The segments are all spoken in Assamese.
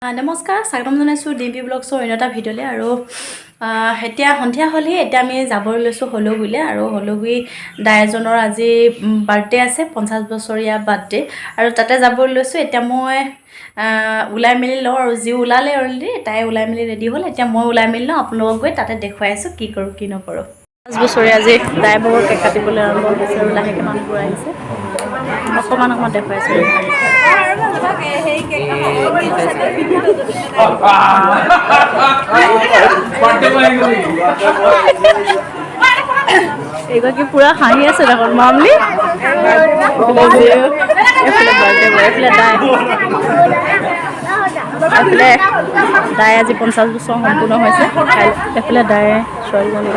নমস্কাৰ, স্বাগতম জনাইছোঁ ডিম্পি ব্লগছৰ অন্য এটা ভিডিঅ'লৈ। আৰু এতিয়া সন্ধিয়া হ'লেই এতিয়া আমি যাবলৈ লৈছোঁ হলগুৰিলৈ। আৰু হলগুৰি দাই এজনৰ আজি বাৰ্থডে আছে, 50 বছৰীয়া বাৰ্থডে। আৰু তাতে যাবলৈ লৈছোঁ। এতিয়া মই ওলাই মেলি লওঁ, আৰু যি ওলালে অলৰেডি তাই ওলাই মেলি ৰেডি হ'ল। এতিয়া মই ওলাই মেলি লওঁ, আপোনালোকক গৈ তাতে দেখুৱাই আছোঁ কি কৰোঁ কি নকৰোঁ। 5 বছৰীয়া আজি দাই ববৰ কেক কাটিবলৈ আৰম্ভ কৰিছে, আৰু লাহেকৈ মানুহবোৰ আহিছে। অকণমান দেখুৱাইছোঁ। এইগৰাকী পুৰা হাঁহি আছে দেখোন মামলি। এইফালে বাৰ্থডে বয়, এইফালে দাই আজি 50 বছৰ সম্পূৰ্ণ হৈছে। এইফালে দাই ছোৱালীজনী,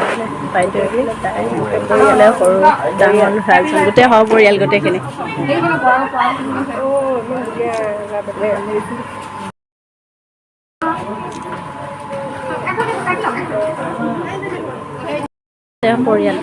বাইদেউ, দাই পৰিয়ালে সৰু ডাঙৰ ল'ৰাজন, গোটেই সপৰিয়াল গোটেইখিনি। পৰিয়াল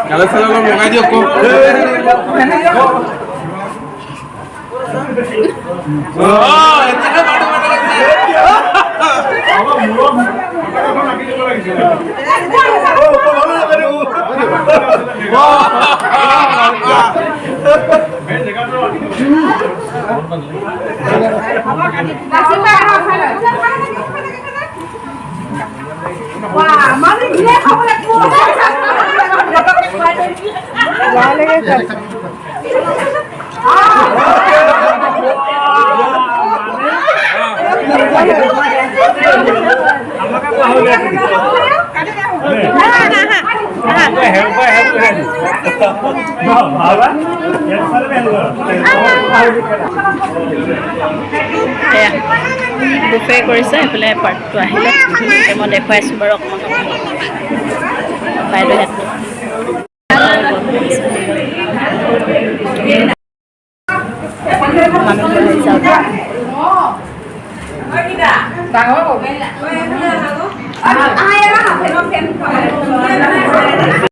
Kalau selalu mengajuk kok. Oh, itu kan wah, mana dia kamu nak buat? Boleh kan? Buffet কৰিছে এইফালে পাৰ্টটো আহিলে মই দেখুৱাইছোঁ বাৰু অকণমান বাইদেউ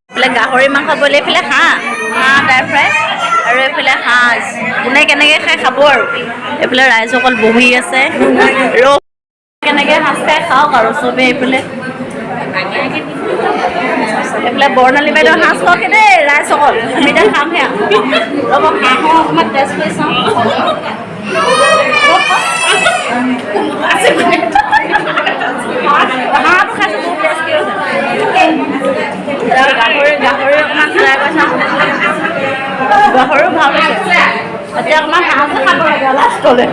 এইফালে গাহৰি মাংস বলে, এইফালে হাঁহ ড্ৰাই ফ্ৰাই, আৰু এইফালে সাজ কোনে কেনেকৈ খাই খাব। আৰু এইফালে ৰাইজসকল বহি আছে, কেনেকৈ সাজ খাই খাওক আৰু চবেই। এইফালে বৰ্ণালী বাইদেউ সাজ খোৱাকে দেই ৰাইজসকল, আমি এতিয়া খামহে। ৰ'ব হাঁহৰ অকণমান টেষ্ট কৰি চাওঁ। হাঁহটো খাইছোঁ বহুত টেষ্টি হৈছে। গাহৰি অকণমান ট্ৰাই কৰি চাওঁ। গাহৰিও ভাল হৈছে। এতিয়া অকণমান হাঁহটো খাব লাগে লাষ্টলৈ,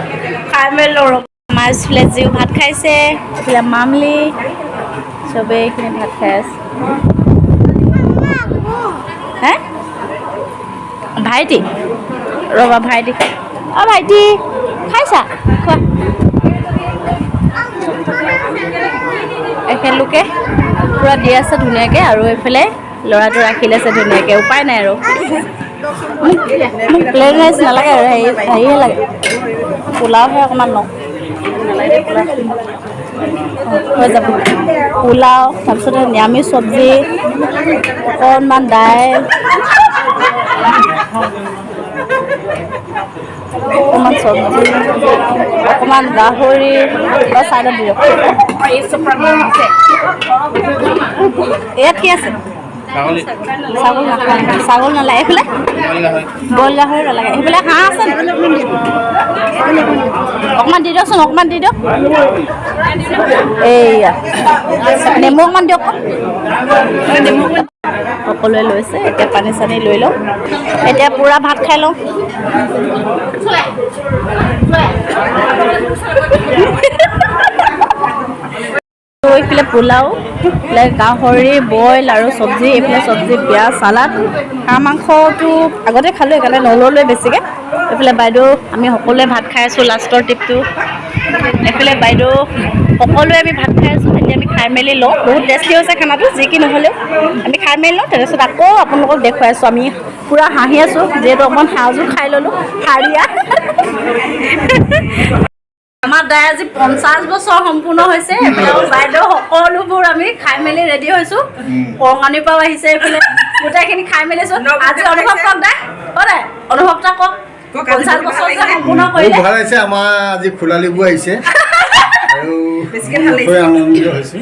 খাই মেলি লওঁ। আমাৰ এইফালে জিও ভাত খাইছে, এইফালে মামলি, চবেই এইখিনি ভাত খাই আছে। হে ভাইটি, ৰ'বা ভাইটি খাই। অঁ ভাইটি খাইছা? খোৱা। এখেতলোকে পূৰা দি আছে ধুনীয়াকৈ, আৰু এইফালে ল'ৰাটো ৰাখি লৈছে ধুনীয়াকৈ। উপায় নাই আৰু, মোক প্লেন ৰাইচ নালাগে আৰু হেৰিহে লাগে, পোলাওহে অকণমান লওঁ। নালাগে পোলাও হৈ যাব। পোলাও, তাৰপিছতে নিৰামিষ চব্জি, অকণমান দাইল, অকণমান চব্জি, অকণমান গাহৰি চাইডত দিয়ক। ইয়াত কি আছে? ছাগল নাখায়, ছাগল নালাগে। এইফালে বইল গাহৰি নালাগে। সেইফালে হাঁহ আছে, অকণমান দি দিয়কচোন, অকণমান দি দিয়ক। এইয়া নেমু অকণমান দিয়ক। সকলোৱে লৈছে, এতিয়া পানী চানী লৈ লওঁ। এতিয়া পূৰা ভাত খাই লওঁ। এইফালে পোলাও, এইফালে গাহৰি বইল আৰু চব্জি, এইফালে চব্জি পিঁয়াজ চালাড। হাঁহ মাংসটো আগতে খালোঁ, সেইকাৰণে নল'লোৱে বেছিকৈ। এইফালে বাইদেউ আমি সকলোৱে ভাত খাই আছোঁ লাষ্টৰ ট্ৰিপটো এইফালে বাইদেউ সকলোৱে আমি ভাত খাই আছোঁ এতিয়া আমি খাই মেলি লওঁ বহুত টেষ্টি হৈছে খানাটো যি কি নহ'লেও আমি খাই মেলি লওঁ তাৰপিছত আকৌ আপোনালোকক দেখুৱাই আছোঁ আমি পূৰা হাঁহি আছোঁ যিহেতু অকণমান সাজো খাই ল'লোঁ হাৰিয়া আমাৰ দাই আজি 50 বছৰ সম্পূৰ্ণ হৈছে এইফালে বাইদেউ সকলোবোৰ আমি খাই মেলি ৰেডি হৈছোঁ কৰঙানীৰ পৰাও আহিছে এইফালে গোটেইখিনি খাই মেলিছোঁ আজি অনুভৱ কওক দাই দাই অনুভৱটা কওক 50 বছৰ যে সম্পূৰ্ণ কৰিলে ভাল হৈছে আমাৰ আজি খোলালিবোৰ আহিছে আৰু আনন্দিত হৈছোঁ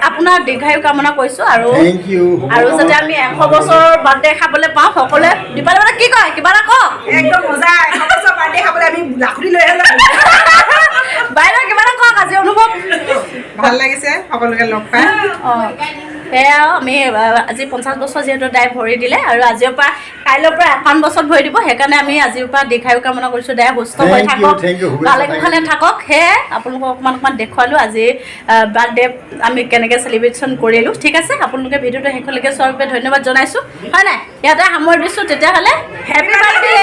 আপোনাৰ দীৰ্ঘায়ু কামনা কৰিছোঁ আৰু থেংক ইউ আৰু যাতে আমি 100 বছৰ বাৰ্থডে খাবলৈ পাওঁ সকলোৱে দীপালি মানে কি কয় কিবা এটা কওক একদম মজা 100 বছৰ বাৰ্থডে খাবলৈ আমি লাখুৰি লৈ আহিলোঁ বাইদেউ কিবা এটা কওক আজি অনুভৱ ভাল লাগিছে সকলোকে লগ পাই অঁ সেয়া আমি আজি 50 বছৰ যিহেতু দাই ভৰি দিলে আৰু আজিৰ পৰা কাইলৈৰ পৰা 51 বছৰ ভৰি দিব সেইকাৰণে আমি আজিৰ পৰা দীৰ্ঘায়ু কামনা কৰিছোঁ দাই সুস্থ হৈ থাকক ভালে কুশলে থাকক সেয়ে আপোনালোকক অকণমান দেখুৱালোঁ আজি বাৰ্থডে আমি কেনেকৈ চেলিব্ৰেশ্যন কৰিলোঁ ঠিক আছে আপোনালোকে ভিডিঅ'টো শেষলৈকে চোৱাৰ বাবে ধন্যবাদ জনাইছোঁ হয় নাই ইয়াতে সামৰি দিছোঁ তেতিয়াহ'লে হেপী বাৰ্থডে